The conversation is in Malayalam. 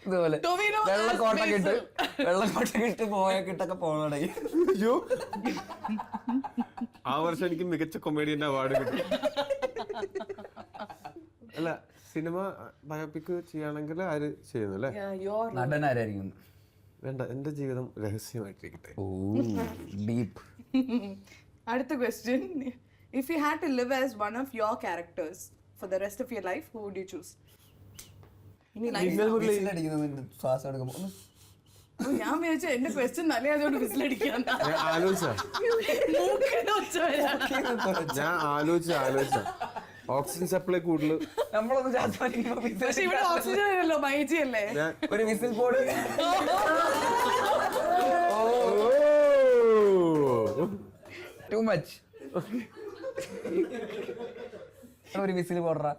ഇതുപോലെ വെള്ളക്കോട്ടൊക്കെ ഇട്ട് പോയൊക്കെ പോകണമെങ്കിൽ ആ വർഷം എനിക്ക് മികച്ച കൊമേഡിയന്റെ അവാർഡ് കിട്ടും. അല്ല, സിനിമ ബയോപിക് ചെയ്യാണെങ്കിൽ ആര് ചെയ്യുന്നു അല്ലേ? നടനാരായിരിക്കും? വേണ്ട, എന്റെ ജീവിതം രഹസ്യമായിട്ടിരിക്കട്ടെ. ഡീപ്. അടുത്ത question, if you had to live as one of your characters for the rest of your life, who would you choose? ശ്വാസം എടുക്കുമ്പോ ഞാൻ വിചാരിച്ചു എന്റെ ക്വസ്റ്റ്യൻ നല്ല അതുകൊണ്ട് വിസിലടിക്കാൻ. ഞാൻ ആലോചിച്ച ഓക്സിജൻ സപ്ലൈ കൂടുതൽ പക്ഷെ ഇവിടെ ഓക്സിജൻ അല്ലല്ലോ, മൈജി അല്ലേ? ഒരു വിസിൽ പോട്. Too much. ഒരു വിസിൽ പോടാ.